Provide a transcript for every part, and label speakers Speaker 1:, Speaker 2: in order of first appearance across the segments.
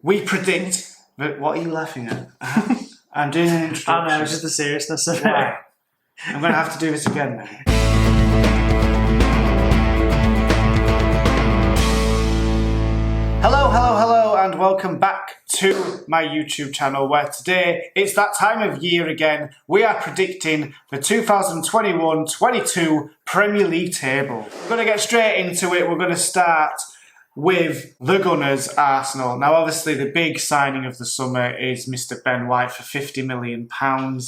Speaker 1: we predict that... What are you laughing at? I'm doing an introduction.
Speaker 2: I know, it's just the seriousness of it.
Speaker 1: Why? I'm going to have to do this again now. Hello, and welcome back to my YouTube channel, where today it's that time of year again. We are predicting the 2021-22 Premier League table. We're going to get straight into it. We're going to start with the Gunners, Arsenal. Now, obviously, the big signing of the summer is Mr. Ben White for £50 million. I'm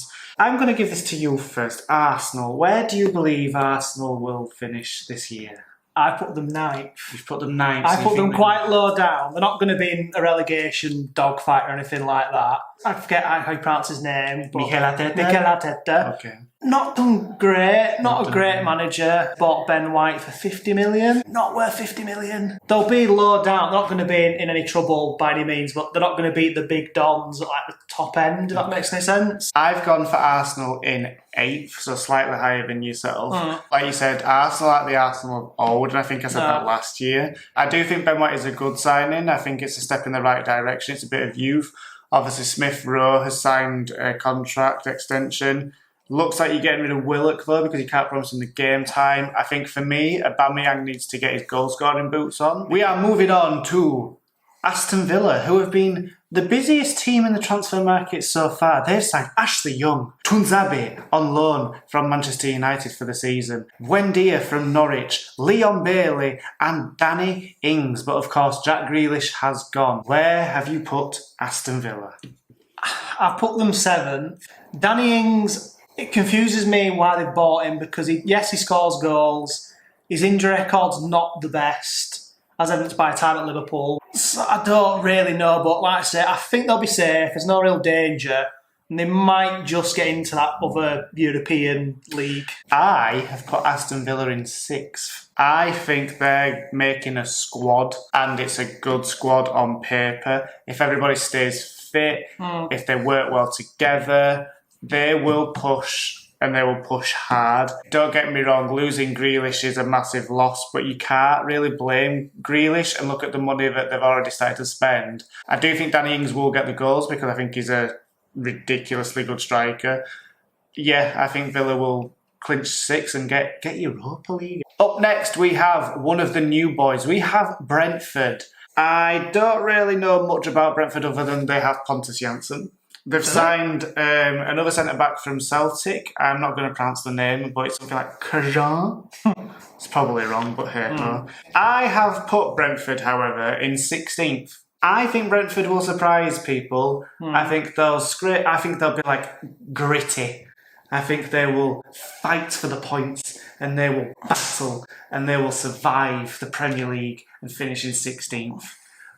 Speaker 1: going to give this to you first. Arsenal, where do you believe Arsenal will finish this year?
Speaker 2: I put them ninth.
Speaker 1: You've put them ninth.
Speaker 2: I put them quite low down. They're not going to be in a relegation dogfight or anything like that. I forget how you pronounce his name.
Speaker 1: Mikel Arteta.
Speaker 2: Mikel Arteta.
Speaker 1: Okay.
Speaker 2: Not done great. Not a great manager. Bought Ben White for 50 million. Not worth 50 million. They'll be low down. They're not going to be in any trouble by any means, but they're not going to beat the big dons at like the top end, if that makes any sense.
Speaker 1: I've gone for Arsenal in 8th, so slightly higher than yourself. Like you said, Arsenal like the Arsenal of old, and I think I said that last year. I do think Ben White is a good signing. I think it's a step in the right direction. It's a bit of youth. Obviously, Smith Rowe has signed a contract extension. Looks like you're getting rid of Willock, though, because you can't promise him the game time. I think for me, Aubameyang needs to get his goal-scoring boots on. We are moving on to Aston Villa, who have been the busiest team in the transfer market so far. They've signed Ashley Young, Tunzabe on loan from Manchester United for the season, Buendia from Norwich, Leon Bailey and Danny Ings. But of course, Jack Grealish has gone. Where have you put Aston Villa?
Speaker 2: I put them 7th. Danny Ings... It confuses me why they've bought him because, he scores goals. His injury record's not the best, as evidenced by time at Liverpool. So I don't really know, but like I say, I think they'll be safe. There's no real danger. And they might just get into that other European league.
Speaker 1: I have put Aston Villa in 6th. I think they're making a squad, and it's a good squad on paper. If everybody stays fit, if they work well together, they will push, and they will push hard. Don't get me wrong, losing Grealish is a massive loss, but you can't really blame Grealish and look at the money that they've already started to spend. I do think Danny Ings will get the goals because I think he's a ridiculously good striker. Yeah, I think Villa will clinch 6 and get Europa League. Up next, we have one of the new boys. We have Brentford. I don't really know much about Brentford other than they have Pontus Jansson. They've signed another centre-back from Celtic. I'm not going to pronounce the name, but it's something like Kajan. It's probably wrong, but hey, no. I have put Brentford, however, in 16th. I think Brentford will surprise people. I think they'll be like gritty. I think they will fight for the points, and they will battle, and they will survive the Premier League and finish in 16th.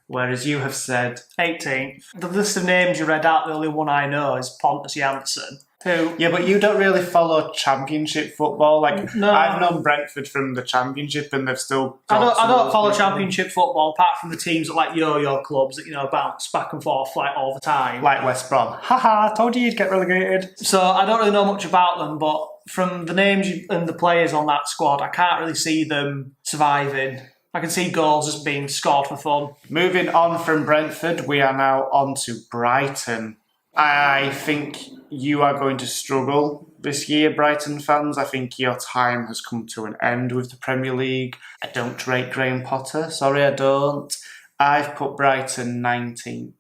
Speaker 1: Whereas you have said
Speaker 2: 18th. The list of names you read out, the only one I know is Pontus Jansson.
Speaker 1: Yeah, but you don't really follow Championship football.
Speaker 2: No.
Speaker 1: I've known Brentford from the Championship, and they've still.
Speaker 2: I don't follow Championship football apart from the teams that like yo-yo clubs that bounce back and forth like all the time.
Speaker 1: Like West Brom. Haha, told you you'd get relegated.
Speaker 2: So I don't really know much about them, but from the names and the players on that squad, I can't really see them surviving. I can see goals just being scored for fun.
Speaker 1: Moving on from Brentford, we are now on to Brighton. I think you are going to struggle this year, Brighton fans. I think your time has come to an end with the Premier League. I don't rate Graham Potter. Sorry, I don't. I've put Brighton 19th.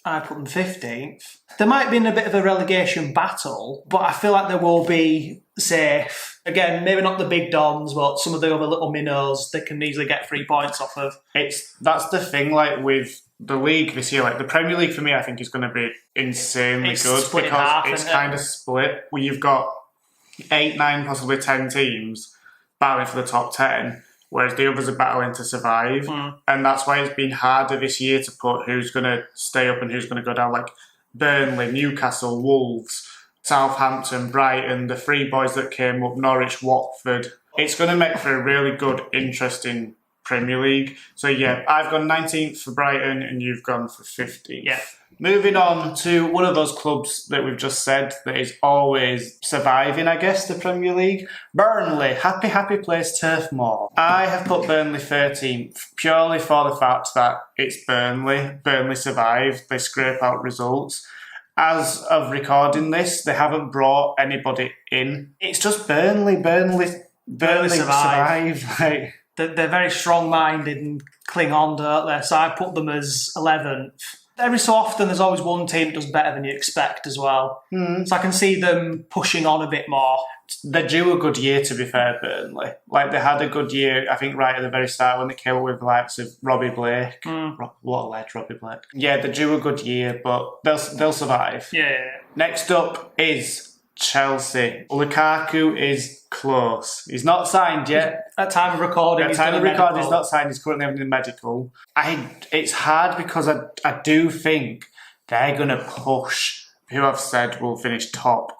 Speaker 2: I put them 15th. There might be in a bit of a relegation battle, but I feel like they will be safe. Again, maybe not the big dons, but some of the other little minnows they can easily get 3 points off of.
Speaker 1: That's the thing, like with the league this year, like the Premier League for me, I think is going to be insanely good because it's kind of split. Where you've got 8, 9, possibly 10 teams battling for the top 10. Whereas the others are battling to survive. And that's why it's been harder this year to put who's going to stay up and who's going to go down. Like Burnley, Newcastle, Wolves, Southampton, Brighton, the 3 boys that came up, Norwich, Watford. It's going to make for a really good, interesting Premier League. So yeah, I've gone 19th for Brighton and you've gone for 15th.
Speaker 2: Yeah.
Speaker 1: Moving on to one of those clubs that we've just said that is always surviving, I guess, the Premier League. Burnley, happy place, Turf Moor. I have put Burnley 13th purely for the fact that it's Burnley. Burnley survived. They scrape out results. As of recording this, they haven't brought anybody in. It's just Burnley. Burnley survive. Like,
Speaker 2: They're very strong-minded and cling on, don't they? So I put them as 11th. Every so often, there's always one team that does better than you expect as well. So I can see them pushing on a bit more.
Speaker 1: They're due a good year, to be fair, Burnley. Like, they had a good year, I think, right at the very start when they came up with the likes of Robbie Blake. What a lad, Robbie Blake. Yeah, they're due a good year, but they'll survive.
Speaker 2: Yeah.
Speaker 1: Next up is Chelsea. Lukaku is close. He's not signed yet.
Speaker 2: At time of recording,
Speaker 1: he's not signed. He's currently having a medical. It's hard because I do think they're going to push who I've said will finish top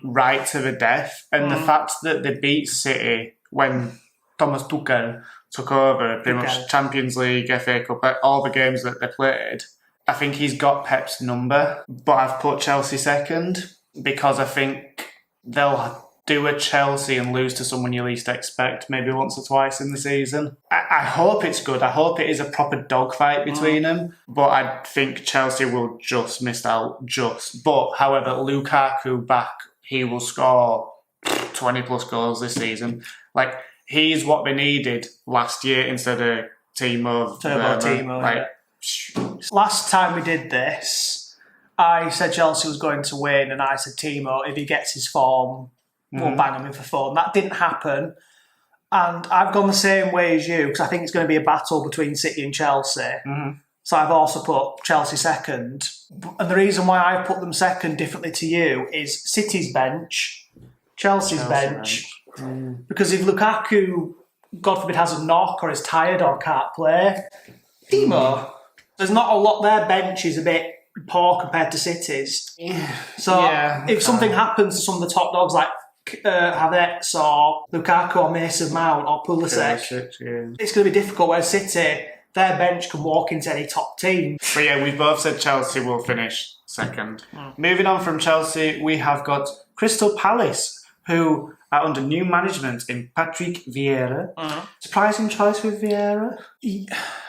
Speaker 1: right to the death. And the fact that they beat City when Thomas Tuchel took over, pretty much Champions League, FA Cup, all the games that they played, I think he's got Pep's number. But I've put Chelsea second because I think they'll do a Chelsea and lose to someone you least expect, maybe once or twice in the season. I hope it's good. I hope it is a proper dogfight between them. But I think Chelsea will just miss out. But, however, Lukaku back, he will score 20 plus goals this season. Like, he's what they needed last year instead of Timo.
Speaker 2: Last time we did this, I said Chelsea was going to win, and I said Timo, if he gets his form, we'll bang him in for fun. That didn't happen. And I've gone the same way as you, because I think it's going to be a battle between City and Chelsea. So I've also put Chelsea second. And the reason why I put them second differently to you is City's bench, Chelsea's bench. Because if Lukaku, God forbid, has a knock or is tired or can't play, Timo, there's not a lot. Their bench is a bit poor compared to City's. So if something happens to some of the top dogs like Havertz or Lukaku or Mason Mount or Pulisic, it's going to be difficult. Whereas City, their bench can walk into any top team.
Speaker 1: But yeah, we've both said Chelsea will finish second. Moving on from Chelsea, we have got Crystal Palace, who are under new management in Patrick Vieira. Surprising choice with Vieira?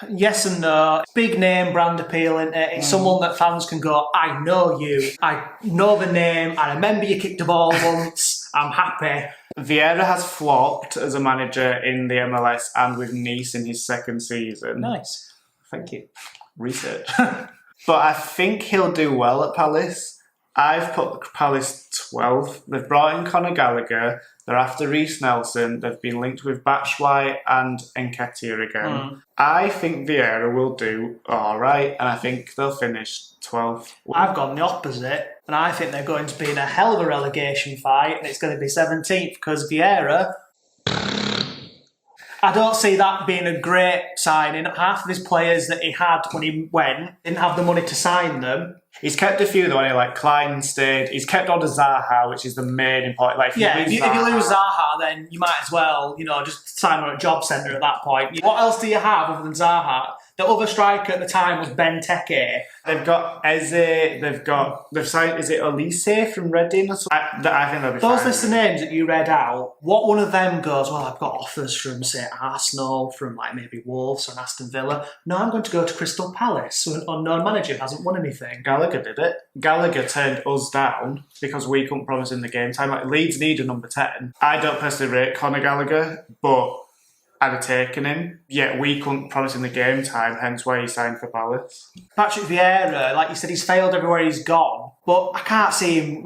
Speaker 2: Yes and no. Big name, brand appeal, isn't it? It's someone that fans can go, I know you, I know the name, I remember you kicked the ball once, I'm happy.
Speaker 1: Vieira has flopped as a manager in the MLS and with Nice in his second season.
Speaker 2: Nice.
Speaker 1: Thank you. Research. But I think he'll do well at Palace. I've put Palace 12th. They've brought in Conor Gallagher. They're after Reece Nelson. They've been linked with Batshuayi and Nketiah again. I think Vieira will do all right, and I think they'll finish 12th.
Speaker 2: I've gone the opposite, and I think they're going to be in a hell of a relegation fight, and it's going to be 17th, because Vieira, I don't see that being a great signing. Half of his players that he had when he went didn't have the money to sign them.
Speaker 1: He's kept a few though, like Klein stayed. He's kept on to Zaha, which is the main important. Like,
Speaker 2: if you lose Zaha, then you might as well, just sign on a job centre at that point. What else do you have other than Zaha? The other striker at the time was Benteke.
Speaker 1: They've got Eze. They've signed. Is it Olise from Reading or something? I think they'll be
Speaker 2: those
Speaker 1: fine.
Speaker 2: list of names that you read out. What one of them goes? Well, I've got offers from say Arsenal, from like maybe Wolves and Aston Villa. No, I'm going to go to Crystal Palace. So an unknown manager who hasn't won anything.
Speaker 1: Gallagher did it. Gallagher turned us down because we couldn't promise him the game time. Like, Leeds need a number 10. I don't personally rate Conor Gallagher, but I'd have taken him. Yet we couldn't promise him the game time, hence why he signed for Palace.
Speaker 2: Patrick Vieira, like you said, he's failed everywhere he's gone. But I can't see him,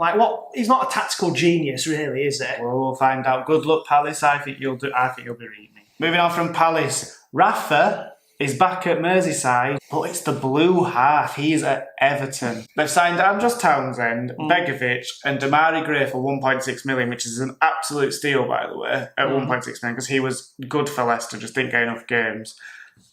Speaker 2: he's not a tactical genius, really, is it?
Speaker 1: Well, we'll find out. Good luck, Palace. I think you'll be reading me. Moving on from Palace, Rafa is back at Merseyside, but it's the blue half. He's at Everton. They've signed Andros Townsend, Begovic, and Damari Gray for 1.6 million, which is an absolute steal, by the way, at 1.6 million, because he was good for Leicester, just didn't get enough games.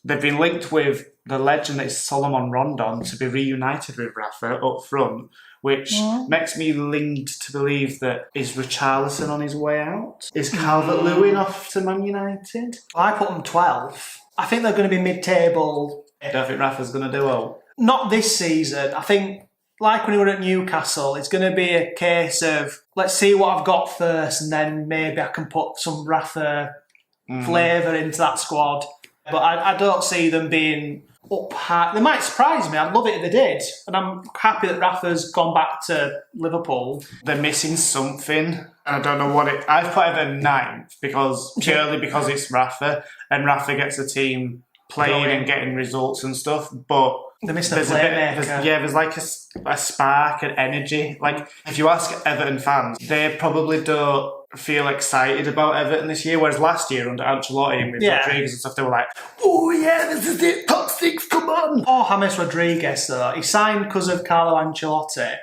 Speaker 1: They've been linked with the legend that is Solomon Rondon to be reunited with Rafa up front, which makes me lean to believe that is Richarlison on his way out? Is Calvert-Lewin off to Man United?
Speaker 2: I put them 12th. I think they're going to be mid-table.
Speaker 1: I don't think Rafa's going to do well.
Speaker 2: Not this season. I think, like when we were at Newcastle, it's going to be a case of let's see what I've got first, and then maybe I can put some Rafa flavour into that squad. But I don't see them being up high. They might surprise me. I'd love it if they did. And I'm happy that Rafa's gone back to Liverpool.
Speaker 1: They're missing something. I don't know what it... I've put Everton ninth purely because it's Rafa, and Rafa gets the team playing and getting results and stuff, but...
Speaker 2: They're missing a playmaker.
Speaker 1: There's like a spark and energy. Like, if you ask Everton fans, they probably don't feel excited about Everton this year, whereas last year under Ancelotti and with Rodriguez and stuff, they were like, oh yeah, this is it, top six, come on.
Speaker 2: Oh, James Rodriguez, though. He signed because of Carlo Ancelotti.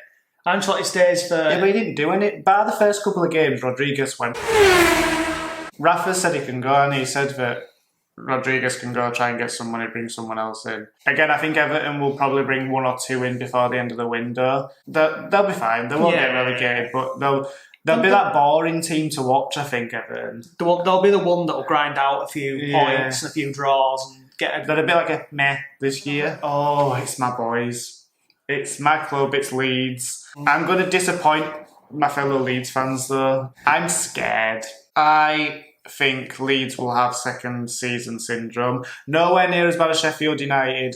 Speaker 2: Ancelotti stays for...
Speaker 1: Yeah, but he didn't do any. Bar the first couple of games, Rodriguez went... Rafa said he can go, and he said that Rodriguez can go try and get some money, bring someone else in. Again, I think Everton will probably bring one or two in before the end of the window. They'll be fine. They won't get relegated, but they'll be that boring team to watch, I think, Everton.
Speaker 2: They'll be the one that will grind out a few points and a few draws and get...
Speaker 1: They'll be like a meh this year. Oh, it's my boys. It's my club, it's Leeds. I'm going to disappoint my fellow Leeds fans, though. I'm scared. I think Leeds will have second season syndrome. Nowhere near as bad as Sheffield United.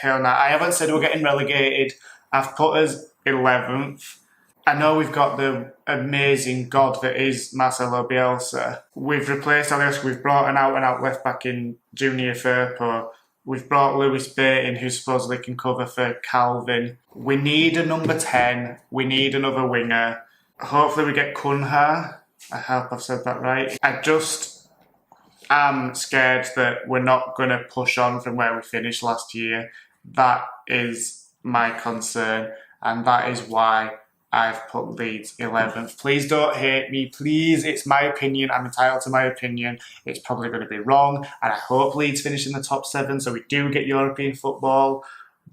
Speaker 1: Hell no. I haven't said we're getting relegated. I've put us 11th. I know we've got the amazing god that is Marcelo Bielsa. We've replaced Alias. We've brought an out-and-out left-back in Junior Firpo. We've brought Lewis Bate in, who supposedly can cover for Calvin. We need a number 10. We need another winger. Hopefully we get Cunha. I hope I've said that right. I just am scared that we're not going to push on from where we finished last year. That is my concern, and that is why I've put Leeds 11th. Please don't hate me. Please, it's my opinion. I'm entitled to my opinion. It's probably going to be wrong, and I hope Leeds finish in the top 7 so we do get European football.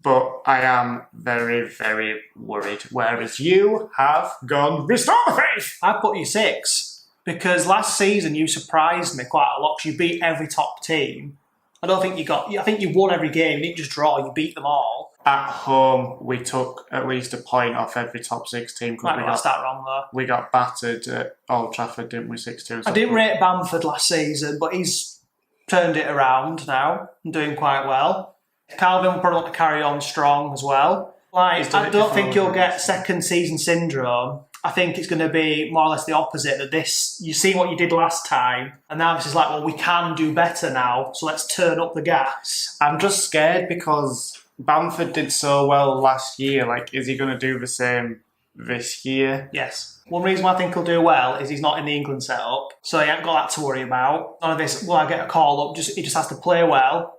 Speaker 1: But I am very, very worried. Whereas you have gone, restore the faith!
Speaker 2: I put you 6 because last season you surprised me quite a lot because you beat every top team. I think you won every game. You didn't just draw, you beat them all.
Speaker 1: At home, we took at least a point off every top 6 team.
Speaker 2: Might have got that wrong, though.
Speaker 1: We got battered at Old Trafford, didn't we, 6-2?
Speaker 2: I didn't rate Bamford last season, but he's turned it around now and doing quite well. Calvin will probably want to carry on strong as well. I don't think you'll get second season syndrome. I think it's going to be more or less the opposite. That you see what you did last time, and now this is like, well, we can do better now, so let's turn up the gas.
Speaker 1: I'm just scared because Bamford did so well last year. Like, is he going to do the same this year?
Speaker 2: Yes. One reason why I think he'll do well is he's not in the England setup, so he ain't got that to worry about. None of this, will I get a call up? He just has to play well.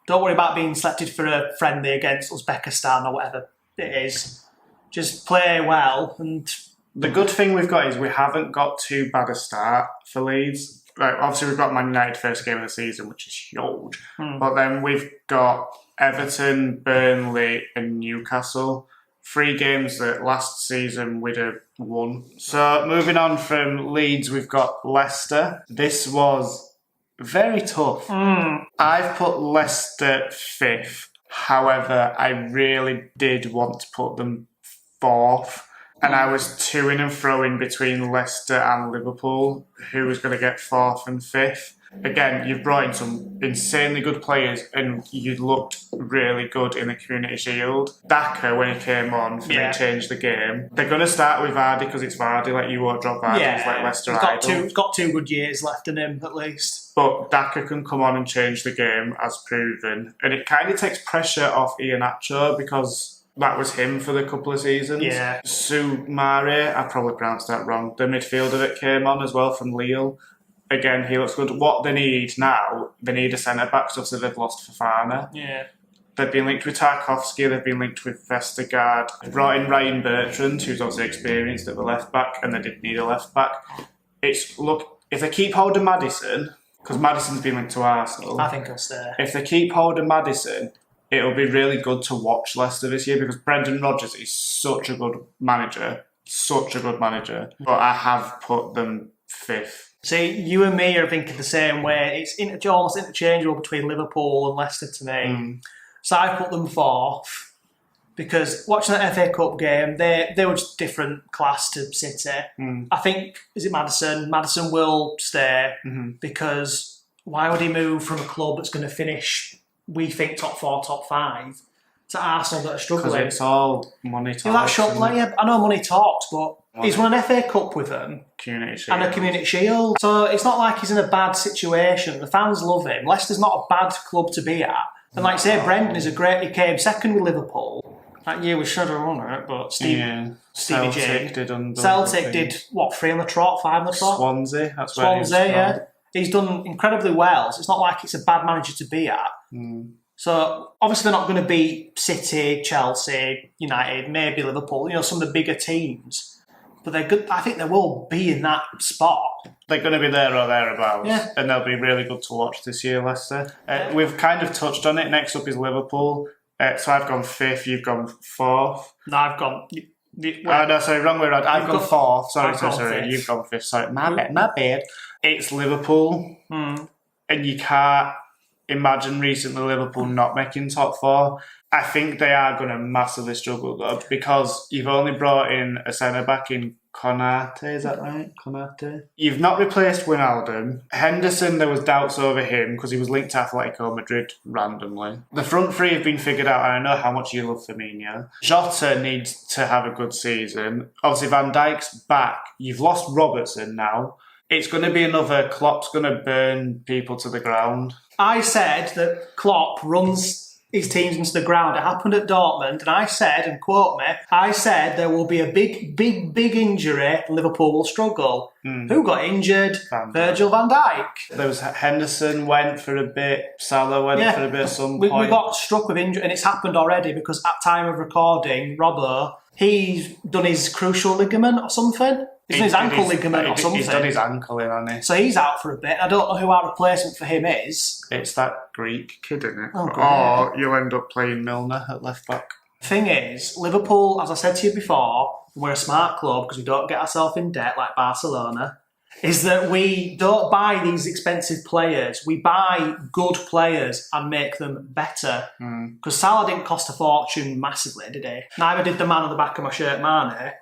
Speaker 2: Don't worry about being selected for a friendly against Uzbekistan or whatever it is. Just play well. And
Speaker 1: the good thing we've got is we haven't got too bad a start for Leeds. Like, obviously, we've got Man United first game of the season, which is huge. But then we've got Everton, Burnley and Newcastle. 3 games that last season we'd have won. So moving on from Leeds, we've got Leicester. This was very tough. I've put Leicester 5th. However, I really did want to put them 4th. And I was to-ing and fro-ing between Leicester and Liverpool, who was going to get 4th and 5th. Again, you've brought in some insanely good players and you looked really good in the Community Shield. Daka, when he came on, for me, changed the game. They're going to start with Vardy because it's Vardy, like you won't drop Vardy, it's like Leicester idol.
Speaker 2: He's got 2 good years left in him, at least.
Speaker 1: But Daka can come on and change the game, as proven. And it kind of takes pressure off Iheanacho because that was him for the couple of seasons.
Speaker 2: Yeah.
Speaker 1: Soumare, I probably pronounced that wrong. The midfielder that came on as well from Lille. Again, he looks good. What they need now, they need a centre-back, so they've lost Fofana.
Speaker 2: Yeah.
Speaker 1: They've been linked with Tarkowski, they've been linked with Vestergaard. They brought in Ryan Bertrand, who's obviously experienced at the left-back, and they did need a left-back. If they keep hold of Maddison, because Maddison's been linked to Arsenal.
Speaker 2: I think he'll stay.
Speaker 1: If they keep hold of Maddison, it'll be really good to watch Leicester this year, because Brendan Rodgers is such a good manager. But I have put them 5th.
Speaker 2: See, you and me are thinking the same way. It's almost interchangeable between Liverpool and Leicester to me. So I put them 4th. because watching that FA Cup game, they were just different class to City. I think, is it Maddison? Maddison will stay because why would he move from a club that's going to finish, we think, top 4, top 5, to Arsenal that are struggling?
Speaker 1: Because it's all money talks.
Speaker 2: I know money talks, but he's won an FA Cup with them and a Community Shield. So it's not like he's in a bad situation. The fans love him. Leicester's not a bad club to be at. And like say, Brendan is he came second with Liverpool. That year we should have won it, but Stevie
Speaker 1: Celtic
Speaker 2: G.
Speaker 1: did
Speaker 2: Celtic did, 3 on the trot, 5 on the trot?
Speaker 1: Swansea, that's where
Speaker 2: Swansea, yeah. He's done incredibly well, so it's not like it's a bad manager to be at. So obviously they're not going to beat City, Chelsea, United, maybe Liverpool, some of the bigger teams. But they're good. I think they will be in that spot.
Speaker 1: They're going to be there or thereabouts, and they'll be really good to watch this year, Leicester. We've kind of touched on it. Next up is Liverpool. So I've gone 5th, you've gone 4th.
Speaker 2: No, I've gone...
Speaker 1: no, sorry, wrong way around. I've gone 4th. Sorry,
Speaker 2: fifth.
Speaker 1: you've gone 5th. Sorry, my bad. It's Liverpool, and you can't imagine recently Liverpool not making top 4. I think they are going to massively struggle, though, because you've only brought in a centre-back in Konate, is that right? Konate? You've not replaced Wijnaldum. Henderson, there was doubts over him because he was linked to Atletico Madrid randomly. The front three have been figured out, and I know how much you love Firmino. Jota needs to have a good season. Obviously, Van Dijk's back. You've lost Robertson now. It's going to be another Klopp's going to burn people to the ground.
Speaker 2: I said that Klopp runs his teams into the ground. It happened at Dortmund, and I said, and quote me, I said there will be a big injury, Liverpool will struggle. Who got injured? Virgil van Dijk.
Speaker 1: There was Henderson went for a bit, Salah went for a bit at some point.
Speaker 2: We got struck with injury, and it's happened already because at time of recording, Robbo, he's done his crucial ligament or something. He's done his ankle ligament or something.
Speaker 1: He's done his ankle in, hasn't he?
Speaker 2: So he's out for a bit. I don't know who our replacement for him is.
Speaker 1: It's that Greek kid, isn't it?
Speaker 2: Oh,
Speaker 1: or you'll end up playing Milner at left back.
Speaker 2: Thing is, Liverpool, as I said to you before, we're a smart club because we don't get ourselves in debt like Barcelona, is that we don't buy these expensive players. We buy good players and make them better. Because Salah didn't cost a fortune massively, did he? Neither did the man on the back of my shirt, Mane.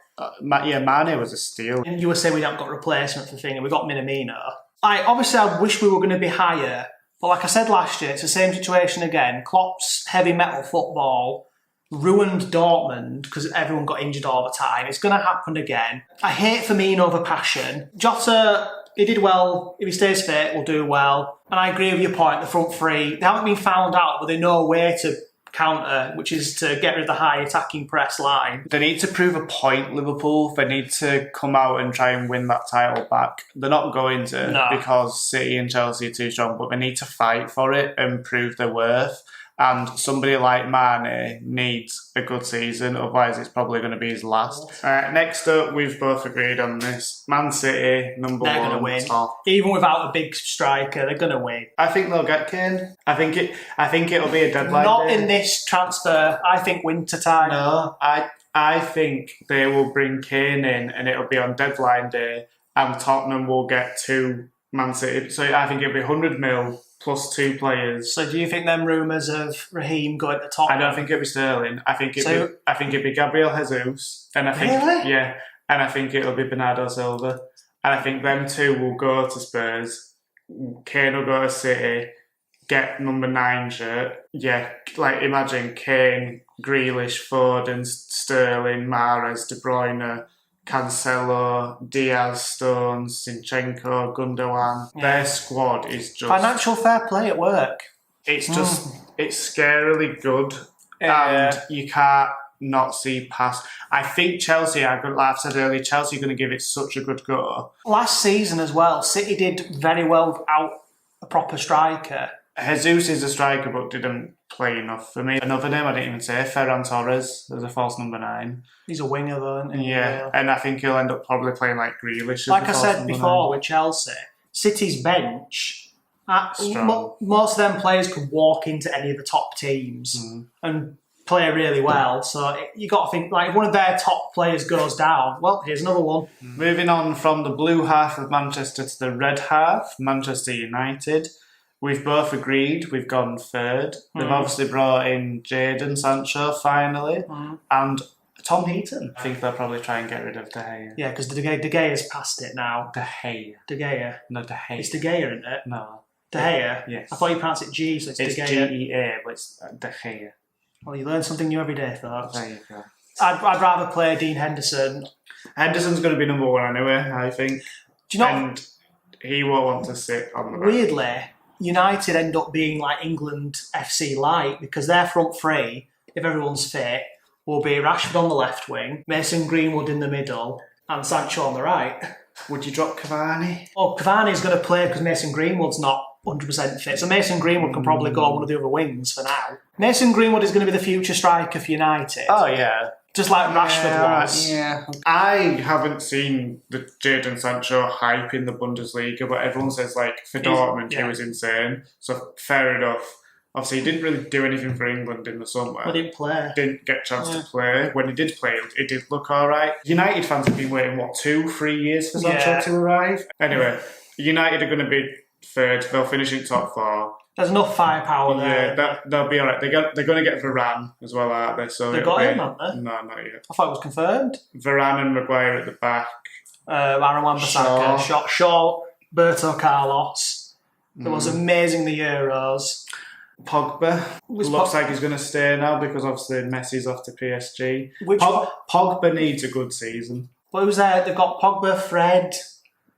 Speaker 1: Mane was a steal.
Speaker 2: And you were saying we haven't got a replacement for thing, and we got Minamino. Obviously, I wish we were going to be higher, but like I said last year, it's the same situation again. Klopp's heavy metal football ruined Dortmund because everyone got injured all the time. It's going to happen again. I hate Firmino over passion. Jota, he did well. If he stays fit, will do well. And I agree with your point, the front three, they haven't been found out, but they know a way to counter, which is to get rid of the high attacking press line.
Speaker 1: They need to prove a point, Liverpool. They need to come out and try and win that title back. They're not going to because City and Chelsea are too strong, but they need to fight for it and prove their worth. And somebody like Mane needs a good season, otherwise it's probably going to be his last. Next up, we've both agreed on this. Man City, number
Speaker 2: they're
Speaker 1: one.
Speaker 2: They're going to win.
Speaker 1: Top.
Speaker 2: Even without a big striker, they're going to win.
Speaker 1: I think they'll get Kane. I think it'll be a deadline
Speaker 2: Not
Speaker 1: day.
Speaker 2: in this transfer. I think winter time.
Speaker 1: No, I think they will bring Kane in and it'll be on deadline day and Tottenham will get 2 Man City. So I think it'll be 100 mil. Plus 2 players.
Speaker 2: So do you think them rumours of Raheem going to Tottenham?
Speaker 1: I don't think it'll be Sterling. I think it'll be Gabriel Jesus. And I think and I think it'll be Bernardo Silva. And I think them two will go to Spurs. Kane will go to City, get number 9 shirt. Yeah, like imagine Kane, Grealish, Foden, Sterling, Mahrez, De Bruyne, Cancelo, Diaz, Stones, Zinchenko, Gundogan. Yeah. Their squad is just...
Speaker 2: financial fair play at work.
Speaker 1: It's just... It's scarily good. And you can't not see past... I think Chelsea, like I've said earlier, Chelsea are going to give it such a good go.
Speaker 2: Last season as well, City did very well without a proper striker.
Speaker 1: Jesus is a striker but didn't play enough for me. Another name I didn't even say, Ferran Torres. There's a false number 9.
Speaker 2: He's a winger though, isn't he?
Speaker 1: Yeah, and I think he'll end up probably playing like Grealish.
Speaker 2: Like I said before with Chelsea, City's bench, most of them players could walk into any of the top teams and play really well. So you got to think, like, if one of their top players goes down, well, here's another one.
Speaker 1: Moving on from the blue half of Manchester to the red half, Manchester United. we've both agreed we've gone third. They've obviously brought in Jadon Sancho finally, and Tom Heaton. I think they'll probably try and get rid of De Gea.
Speaker 2: Yeah, because De Gea's past it now.
Speaker 1: De Gea.
Speaker 2: De Gea.
Speaker 1: No, De Gea.
Speaker 2: It's De Gea, isn't it?
Speaker 1: No.
Speaker 2: De Gea?
Speaker 1: Yes.
Speaker 2: I thought you pronounced it G, so it's De Gea.
Speaker 1: G-E-A, but it's De Gea.
Speaker 2: Well, you learn something new every day, folks.
Speaker 1: There you go.
Speaker 2: I'd rather play Dean Henderson.
Speaker 1: Henderson's going to be number one anyway, I think.
Speaker 2: Do you know?
Speaker 1: And he won't want to sit on the bench.
Speaker 2: Weirdly, United end up being like England FC light because their front three, if everyone's fit, will be Rashford on the left wing, Mason Greenwood in the middle, and Sancho on the right.
Speaker 1: Would you drop Cavani?
Speaker 2: Oh, Cavani's going to play because Mason Greenwood's not 100% fit. So Mason Greenwood can probably go on one of the other wings for now. Mason Greenwood is going to be the future striker for United.
Speaker 1: Oh, yeah.
Speaker 2: Just like Rashford was.
Speaker 1: Yeah. I haven't seen the Jadon Sancho hype in the Bundesliga, but everyone says, like, for Dortmund, he was insane. So, fair enough. Obviously, he didn't really do anything for England in the summer.
Speaker 2: He didn't play.
Speaker 1: Didn't get a chance to play. When he did play, it did look all right. United fans have been waiting, 2-3 years for Sancho to arrive? Anyway, United are going to be third. They'll finish in top 4.
Speaker 2: There's enough firepower there.
Speaker 1: Yeah, they'll be all right. They're going to get Varane as well, aren't they? So
Speaker 2: they got him, haven't they?
Speaker 1: No, not yet.
Speaker 2: I thought it was confirmed.
Speaker 1: Varane and Maguire at the back.
Speaker 2: Aaron Wan-Bissaka, Shaw, Berto Carlos. That was amazing, the Euros.
Speaker 1: Pogba looks like he's going to stay now because obviously Messi's off to PSG. Pogba needs a good season.
Speaker 2: What was there? They've got Pogba, Fred,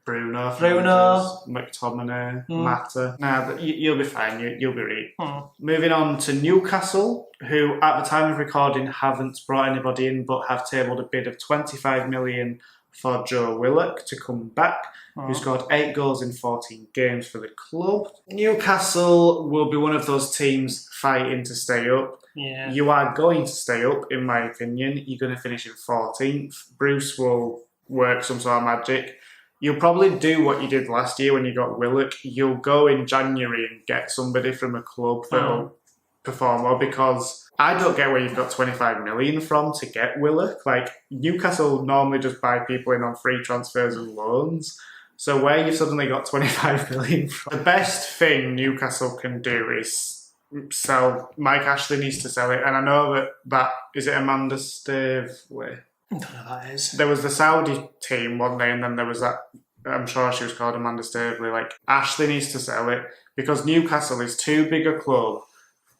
Speaker 1: Bruno, McTominay, Mata. Nah, you'll be fine. You'll be right. Moving on to Newcastle, who at the time of recording haven't brought anybody in, but have tabled a bid of 25 million for Joe Willock to come back, who scored 8 goals in 14 games for the club. Newcastle will be one of those teams fighting to stay up.
Speaker 2: Yeah.
Speaker 1: You are going to stay up, in my opinion. You're going to finish in 14th. Bruce will work some sort of magic. You'll probably do what you did last year when you got Willock. You'll go in January and get somebody from a club that'll perform well, because I don't get where you've got 25 million from to get Willock. Like, Newcastle normally just buy people in on free transfers and loans. So where you've suddenly got 25 million from. The best thing Newcastle can do is sell. Mike Ashley needs to sell it. And I know that is it Amanda Stavely?
Speaker 2: I don't know who that is.
Speaker 1: There was the Saudi team one day, and then there was that, I'm sure she was called Amanda Stavely. Like, Ashley needs to sell it because Newcastle is too big a club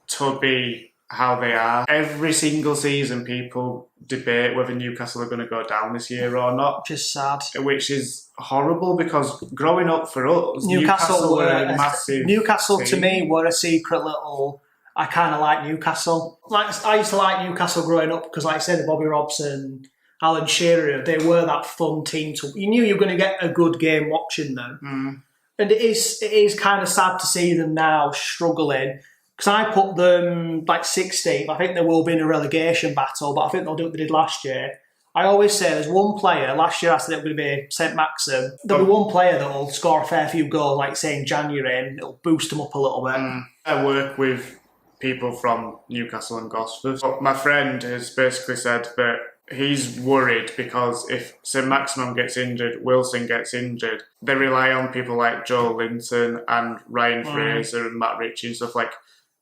Speaker 1: to be how they are. Every single season, people debate whether Newcastle are going to go down this year or not.
Speaker 2: Just sad.
Speaker 1: Which is horrible because growing up for us, Newcastle were a massive
Speaker 2: Newcastle
Speaker 1: team.
Speaker 2: To me were a secret little. I kind of like Newcastle. Like, I used to like Newcastle growing up because, like I said, Bobby Robson, Alan Shearer, they were that fun team. You knew you were going to get a good game watching them. And it is kind of sad to see them now struggling. Because I put them like 16th. I think they will be in a relegation battle, but I think they'll do what they did last year. I always say there's one player, last year I said it was going to be St Maxim. There'll be one player that will score a fair few goals, like say in January, and it'll boost them up a little bit.
Speaker 1: I work with people from Newcastle and Gosford. But my friend has basically said that he's worried because if St Maximum gets injured, Wilson gets injured, they rely on people like Joel Linton and Ryan Fraser and Matt Ritchie and stuff. Like,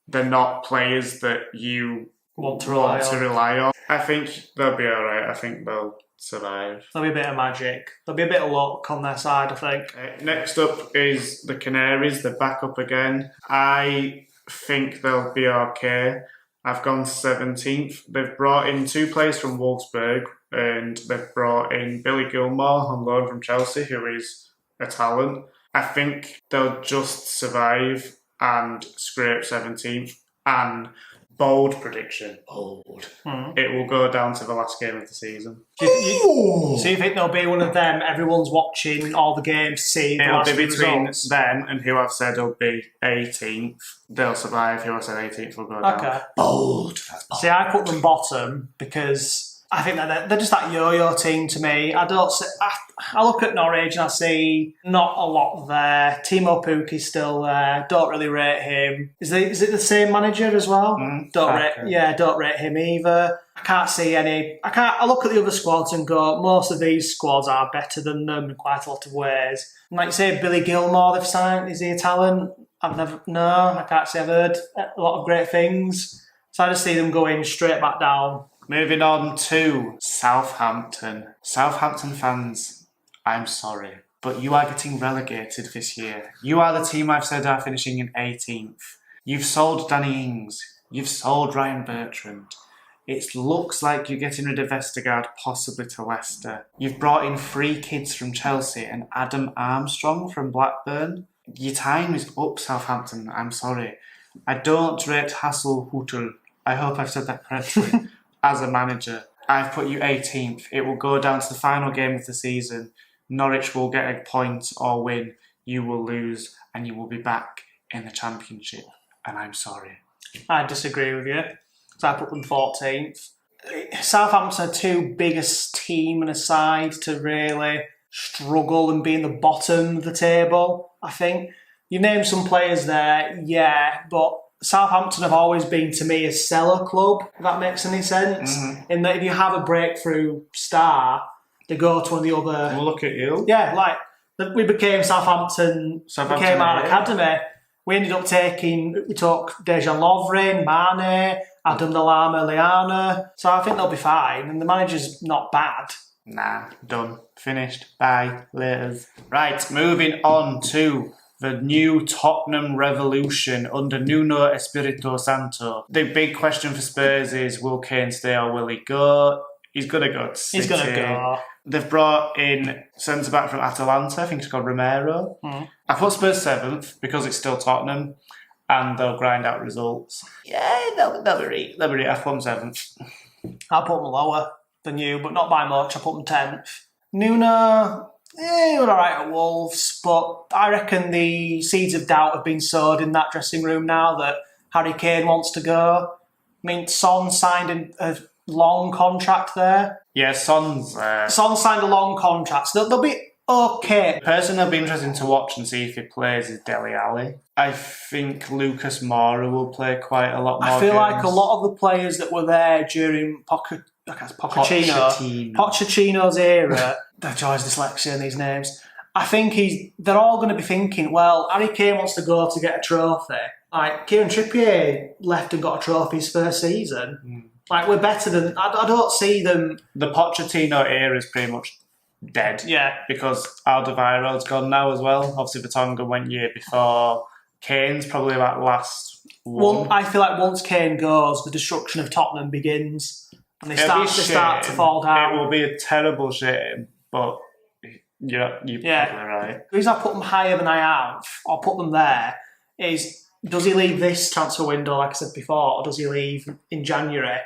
Speaker 1: they're not players that you
Speaker 2: want to rely on.
Speaker 1: I think they'll be all right. I think they'll survive.
Speaker 2: There'll be a bit of magic. There'll be a bit of luck on their side, I think.
Speaker 1: Next up is the Canaries. They're back up again. I think they'll be okay. I've gone 17th. They've brought in 2 players from Wolfsburg, and they've brought in Billy Gilmore on loan from Chelsea, who is a talent. I think they'll just survive and scrape 17th. And bold prediction. It will go down to the last game of the season.
Speaker 2: So you think there'll be one of them, everyone's watching all the games to see the last
Speaker 1: It'll be between
Speaker 2: results?
Speaker 1: them and who I've said will be 18th. They'll survive. Who I said 18th will go down.
Speaker 2: Okay.
Speaker 1: Bold. That's bold.
Speaker 2: See, I put them bottom because I think that they're just that yo-yo team to me. I look at Norwich and I see not a lot there. Timo Pukki's still there. Don't really rate him. Is it the same manager as well? Don't rate him either. I can't see any. I look at the other squads and go, most of these squads are better than them in quite a lot of ways. And like you say, Billy Gilmore they've signed. Is he a talent? I can't say I've heard a lot of great things. So I just see them going straight back down.
Speaker 1: Moving on to Southampton. Southampton fans, I'm sorry, but you are getting relegated this year. You are the team I've said are finishing in 18th. You've sold Danny Ings. You've sold Ryan Bertrand. It looks like you're getting rid of Vestergaard, possibly to Leicester. You've brought in 3 kids from Chelsea and Adam Armstrong from Blackburn. Your time is up, Southampton. I'm sorry. I don't rate Hasenhüttl. I hope I've said that correctly. As a manager, I've put you 18th. It will go down to the final game of the season. Norwich will get a point or win. You will lose, and you will be back in the Championship. And I'm sorry.
Speaker 2: I disagree with you. So I put them 14th. Southampton are too big a team and a side to really struggle and be in the bottom of the table, I think. You name some players there, yeah, but Southampton have always been, to me, a cellar club, if that makes any sense. Mm-hmm. In that if you have a breakthrough star, they go to one of the other...
Speaker 1: Well, look at you.
Speaker 2: Yeah, like, we became Southampton became our academy. We ended up we took Dejan Lovren, Mane, Adam Lallana, Liana. So I think they'll be fine. And the manager's not bad.
Speaker 1: Nah, done. Finished. Bye. Laters. Right, moving on to the new Tottenham revolution under Nuno Espirito Santo. The big question for Spurs is, will Kane stay or will he go? He's going to go to City.
Speaker 2: He's going to go.
Speaker 1: They've brought in centre-back from Atalanta, I think it's called Romero. I put Spurs 7th because it's still Tottenham and they'll grind out results. Yeah, they'll be right. I've put them 7th.
Speaker 2: I put them lower than you, but not by much. I put them 10th. Nuno, he was alright at Wolves, but I reckon the seeds of doubt have been sowed in that dressing room now that Harry Kane wants to go. I mean, Son signed a long contract there.
Speaker 1: Yeah, Son
Speaker 2: signed a long contract, so they'll be okay.
Speaker 1: The person that'll be interesting to watch and see if he plays is Dele Alli. I think Lucas Moura will play quite a lot more
Speaker 2: I feel
Speaker 1: games.
Speaker 2: like a lot of the players that were there during Pochettino's era, the joys dyslexia in these names, I think they're all going to be thinking, well, Harry Kane wants to go to get a trophy. Like, Kieran Trippier left and got a trophy his first season. Like, we're better than... I don't see them...
Speaker 1: The Pochettino era is pretty much dead.
Speaker 2: Yeah.
Speaker 1: Because Alderweireld's gone now as well. Obviously, Vertonghen went year before. Kane's probably like last one.
Speaker 2: I feel like once Kane goes, the destruction of Tottenham begins. And they start to fall down.
Speaker 1: It will be a terrible shame, but you're probably right.
Speaker 2: The reason I put them higher than I have, or put them there, is does he leave this transfer window, like I said before, or does he leave in January?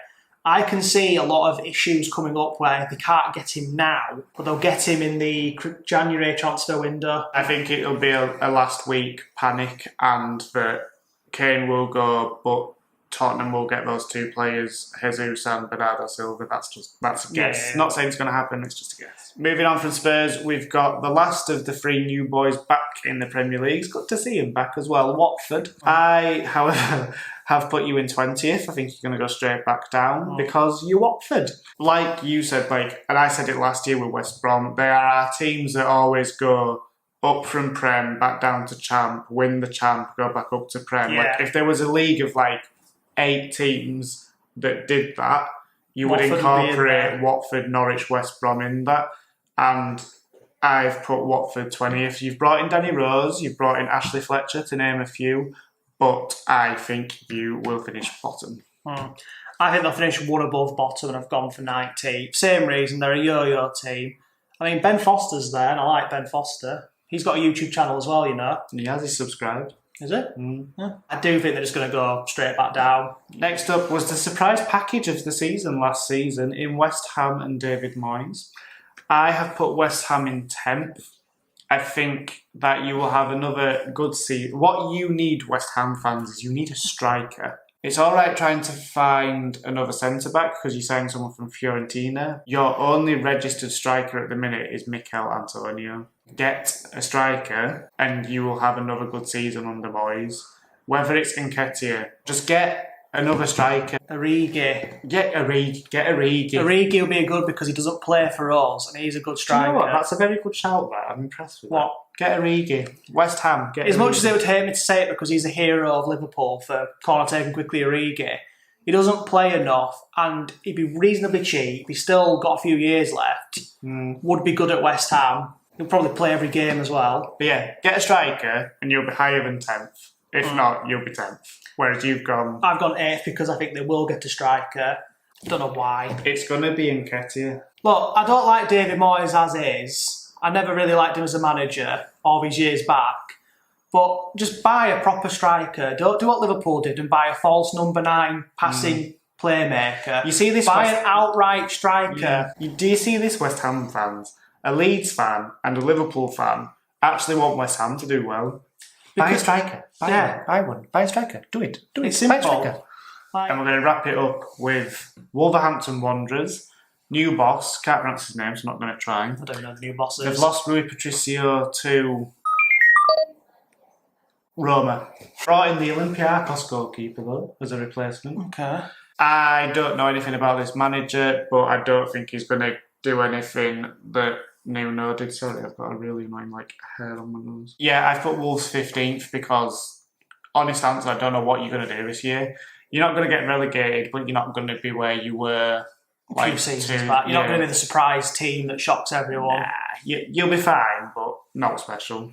Speaker 2: I can see a lot of issues coming up where they can't get him now, but they'll get him in the January transfer window.
Speaker 1: I think it'll be a last week panic and that Kane will go, but Tottenham will get those 2 players, Jesus and Bernardo Silva. That's a guess.
Speaker 2: Yeah.
Speaker 1: Not saying it's going to happen, it's just a guess. Moving on from Spurs, we've got the last of the 3 new boys back in the Premier League. It's good to see him back as well, Watford. I, however, have put you in 20th. I think you're going to go straight back down because you're Watford. Like you said, and I said it last year with West Brom, they are our teams that always go up from Prem, back down to Champ, win the Champ, go back up to Prem.
Speaker 2: Yeah.
Speaker 1: Like, if there was a league of 8 teams that did that, you would incorporate Watford, Norwich, West Brom in that. And I've put Watford 20th. You've brought in Danny Rose, you've brought in Ashley Fletcher, to name a few, but I think you will finish bottom.
Speaker 2: I think they'll finish one above bottom and have gone for 19th. Same reason, they're a yo-yo team. I mean, Ben Foster's there, and I like Ben Foster. He's got a YouTube channel as well, you know.
Speaker 1: He has, he's subscribed.
Speaker 2: Is it? Yeah. I do think they're just going to go straight back down.
Speaker 1: Next up was the surprise package of the season last season in West Ham and David Moyes. I have put West Ham in 10th. I think that you will have another good season. What you need, West Ham fans, is you need a striker. It's all right trying to find another centre-back because you signed someone from Fiorentina. Your only registered striker at the minute is Mikel Antonio. Get a striker and you will have another good season under Moyes. Whether it's Nketiah, just get Another striker.
Speaker 2: Origi.
Speaker 1: Get Origi.
Speaker 2: Origi will be good because he doesn't play for us and he's a good striker.
Speaker 1: You know what? That's a very good shout there. I'm impressed with
Speaker 2: What?
Speaker 1: that. Get Origi. West Ham. Get
Speaker 2: As
Speaker 1: Origi.
Speaker 2: much as it would hurt me to say it because he's a hero of Liverpool for corner taking quickly Origi, he doesn't play enough and he'd be reasonably cheap. He's still got a few years left. Would be good at West Ham. He'll probably play every game as well.
Speaker 1: But yeah, get a striker and you'll be higher than 10th. If not, you'll be 10th. Whereas you've gone...
Speaker 2: I've gone 8th because I think they will get a striker. Don't know why.
Speaker 1: It's going to be Nketiah.
Speaker 2: Look, I don't like David Moyes as is. I never really liked him as a manager all these years back. But just buy a proper striker. Don't do what Liverpool did and buy a false number 9 passing playmaker.
Speaker 1: You see this...
Speaker 2: Buy an outright striker.
Speaker 1: Yeah. Do you see this, West Ham fans? A Leeds fan and a Liverpool fan actually want West Ham to do well. Buy a striker. Buy one. Buy a striker. Do it.
Speaker 2: It's simple.
Speaker 1: Buy a striker. And we're going to wrap it up with Wolverhampton Wanderers. New boss. Can't pronounce his name, so I'm not going to try.
Speaker 2: I don't know the new bosses.
Speaker 1: They've lost Rui Patricio to Roma. Brought in the Olympiacos goalkeeper, though, as a replacement.
Speaker 2: Okay.
Speaker 1: I don't know anything about this manager, but I don't think he's going to do anything that Nuno did. Sorry, I've got a really annoying hair on my nose. Yeah, I put Wolves 15th because, honest answer, I don't know what you're going to do this year. You're not going to get relegated, but you're not going to be where you were
Speaker 2: a few seasons back. You're not going to be the surprise team that shocks everyone.
Speaker 1: Nah, you'll be fine, but not special.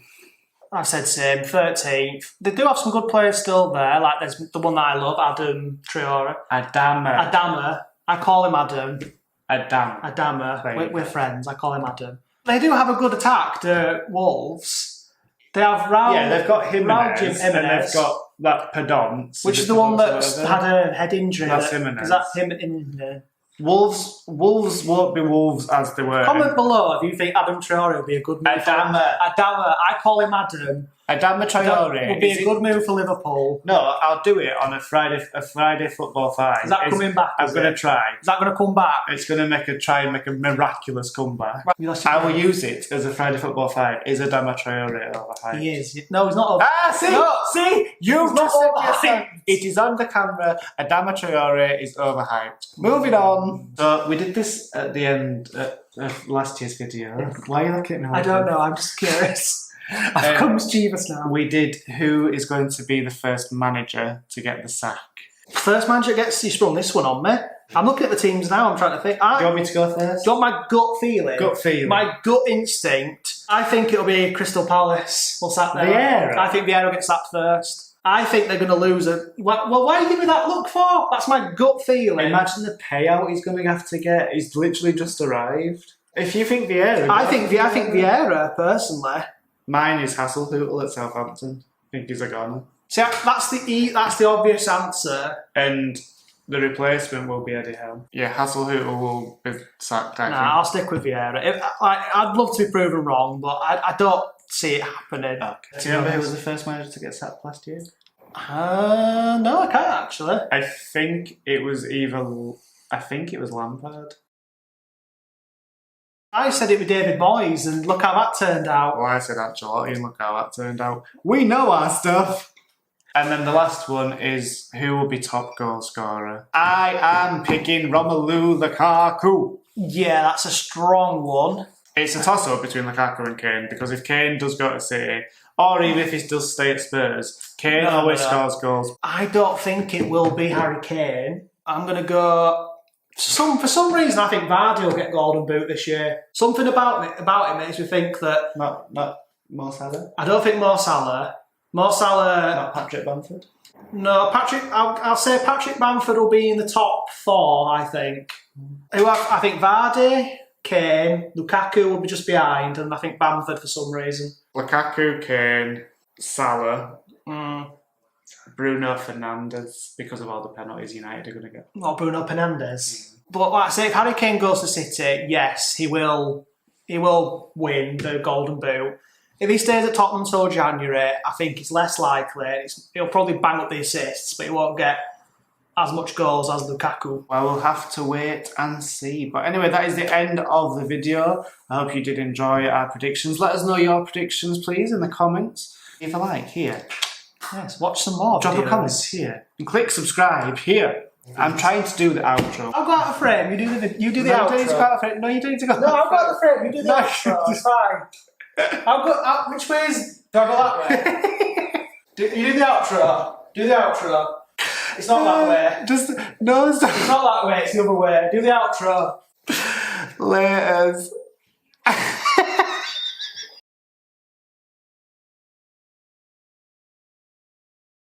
Speaker 2: I said same, 13th. They do have some good players still there, like there's the one that I love, Adam Traore. Adama. I call him Adam. Adama. We're friends. I call him Adam. They do have a good attack, the Wolves. They have Raul.
Speaker 1: Yeah, they've got Jimenez, and they've got that Pedonce.
Speaker 2: Which is the one that had a head injury.
Speaker 1: That's Jimenez.
Speaker 2: Is that him in there?
Speaker 1: Wolves won't be Wolves as they were.
Speaker 2: Comment below if you think Adam Traore would be a good move. Adama. I call him Adam.
Speaker 1: Adama Traore
Speaker 2: would be a good move for Liverpool.
Speaker 1: No, I'll do it on a Friday Football 5.
Speaker 2: Is that coming back?
Speaker 1: I'm going to try.
Speaker 2: Is that going to come back?
Speaker 1: It's going to try and make a miraculous comeback. I will use it as a Friday Football 5. Is Adama Traore overhyped?
Speaker 2: He is. No, he's not overhyped.
Speaker 1: See?
Speaker 2: No.
Speaker 1: See? You've just said yourself. It is on the camera. Adama Traore is overhyped. Moving on. So we did this at the end of last year's video. Why are you looking at me like
Speaker 2: I don't know. I'm just curious. I've become mischievous now.
Speaker 1: We did who is going to be the first manager to get the sack.
Speaker 2: First manager gets... You sprung this one on me. I'm looking at the teams now. I'm trying to think.
Speaker 1: Do you want me to go first?
Speaker 2: Do you want my gut feeling?
Speaker 1: Gut feeling.
Speaker 2: My gut instinct. I think it'll be Crystal Palace. We'll sack them.
Speaker 1: Vieira?
Speaker 2: I think Vieira will get sacked first. I think they're going to lose a... Well, why are you giving me that look for? That's my gut feeling.
Speaker 1: Imagine the payout he's going to have to get. He's literally just arrived. If you think Vieira...
Speaker 2: I think Vieira, personally.
Speaker 1: Mine is Hasselhoetel at Southampton. I think he's a goner.
Speaker 2: See, that's the obvious answer.
Speaker 1: And the replacement will be Eddie Howe. Yeah, Hasselhoetel will be sacked, I think.
Speaker 2: I'll stick with Vieira. I'd love to be proven wrong, but I don't see it happening.
Speaker 1: Okay. Do you remember who was the first manager to get sacked last year?
Speaker 2: No, I can't actually.
Speaker 1: I think it was Lampard.
Speaker 2: I said it with David Moyes, and look how that turned out.
Speaker 1: Well, I said Ancelotti, and look how that turned out. We know our stuff. And then the last one is who will be top goal scorer. I am picking Romelu Lukaku.
Speaker 2: Yeah, that's a strong one.
Speaker 1: It's a toss-up between Lukaku and Kane, because if Kane does go to City, or even if he does stay at Spurs, Kane always scores goals.
Speaker 2: I don't think it will be Harry Kane. I'm going to go... For some reason, I think Vardy will get Golden Boot this year. Something about him makes me think that...
Speaker 1: Not Mo Salah?
Speaker 2: I don't think Mo Salah.
Speaker 1: Not Patrick Bamford?
Speaker 2: No, I'll say Patrick Bamford will be in the top 4, I think. I think Vardy, Kane, Lukaku will be just behind, and I think Bamford for some reason.
Speaker 1: Lukaku, Kane, Salah, Bruno Fernandes, because of all the penalties United are going to get.
Speaker 2: Not Bruno Fernandes. But like I say, if Harry Kane goes to City, yes, he will win the Golden Boot. If he stays at Tottenham until January, I think it's less likely. He'll probably bang up the assists, but he won't get as much goals as Lukaku.
Speaker 1: Well, we'll have to wait and see. But anyway, that is the end of the video. I hope you did enjoy our predictions. Let us know your predictions, please, in the comments. If you like, here,
Speaker 2: Yes, watch some more.
Speaker 1: Drop a
Speaker 2: videos.
Speaker 1: comment here. And click subscribe here. I'm trying to do the outro.
Speaker 2: I'll go out of frame. You do the
Speaker 1: No,
Speaker 2: outro.
Speaker 1: you don't need to go out of frame. No, you don't need to go
Speaker 2: No, I'll go out of frame. You do the
Speaker 1: No.
Speaker 2: outro. It's fine. I'll go out. Which way is... Do I go that way? You do the outro. Do the outro. It's not that way.
Speaker 1: Just... No, it's
Speaker 2: It's not that way. It's the other way. Do the outro.
Speaker 1: Laters.